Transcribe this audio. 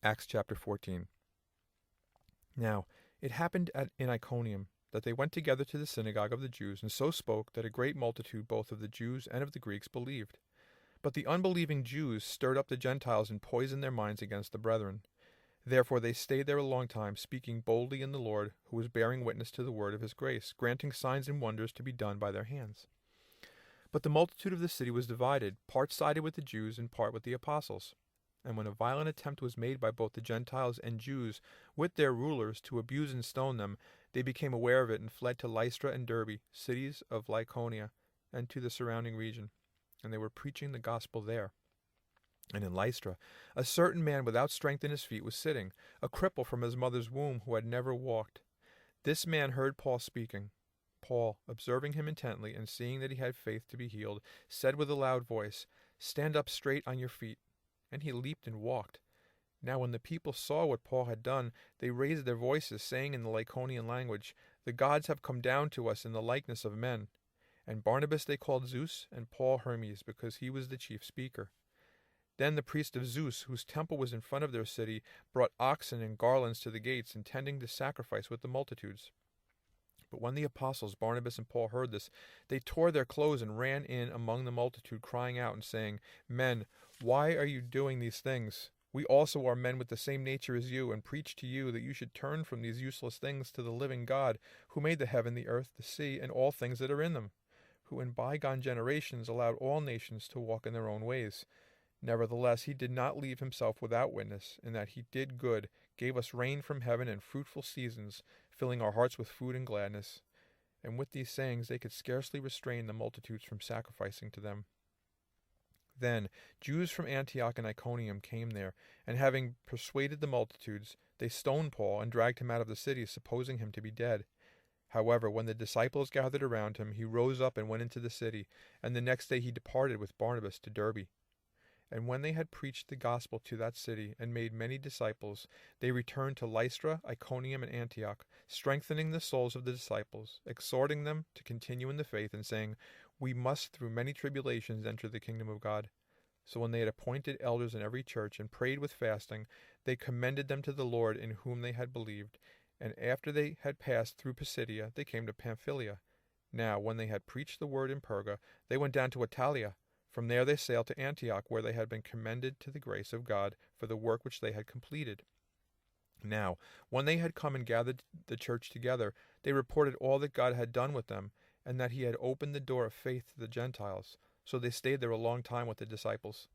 Acts chapter 14. Now, it happened in Iconium that they went together to the synagogue of the Jews, and so spoke that a great multitude both of the Jews and of the Greeks believed. But the unbelieving Jews stirred up the Gentiles and poisoned their minds against the brethren. Therefore they stayed there a long time, speaking boldly in the Lord, who was bearing witness to the word of his grace, granting signs and wonders to be done by their hands. But the multitude of the city was divided, part sided with the Jews and part with the apostles. And when a violent attempt was made by both the Gentiles and Jews with their rulers to abuse and stone them, they became aware of it and fled to Lystra and Derbe, cities of Lycaonia, and to the surrounding region. And they were preaching the gospel there. And in Lystra, a certain man without strength in his feet was sitting, a cripple from his mother's womb who had never walked. This man heard Paul speaking. Paul, observing him intently and seeing that he had faith to be healed, said with a loud voice, "Stand up straight on your feet." And he leaped and walked. Now when the people saw what Paul had done, they raised their voices, saying in the Lycaonian language, "The gods have come down to us in the likeness of men." And Barnabas they called Zeus, and Paul Hermes, because he was the chief speaker. Then the priest of Zeus, whose temple was in front of their city, brought oxen and garlands to the gates, intending to sacrifice with the multitudes. But when the apostles Barnabas and Paul heard this, they tore their clothes and ran in among the multitude, crying out and saying, "Men, why are you doing these things? We also are men with the same nature as you, and preach to you that you should turn from these useless things to the living God, who made the heaven, the earth, the sea, and all things that are in them, who in bygone generations allowed all nations to walk in their own ways. Nevertheless, he did not leave himself without witness, in that he did good, gave us rain from heaven and fruitful seasons, filling our hearts with food and gladness." And with these sayings they could scarcely restrain the multitudes from sacrificing to them. Then Jews from Antioch and Iconium came there, and having persuaded the multitudes, they stoned Paul and dragged him out of the city, supposing him to be dead. However, when the disciples gathered around him, he rose up and went into the city, and the next day he departed with Barnabas to Derbe. And when they had preached the gospel to that city, and made many disciples, they returned to Lystra, Iconium, and Antioch, strengthening the souls of the disciples, exhorting them to continue in the faith, and saying, "We must through many tribulations enter the kingdom of God." So when they had appointed elders in every church, and prayed with fasting, they commended them to the Lord in whom they had believed. And after they had passed through Pisidia, they came to Pamphylia. Now when they had preached the word in Perga, they went down to Attalia. From there they sailed to Antioch, where they had been commended to the grace of God for the work which they had completed. Now, when they had come and gathered the church together, they reported all that God had done with them, and that he had opened the door of faith to the Gentiles. So they stayed there a long time with the disciples.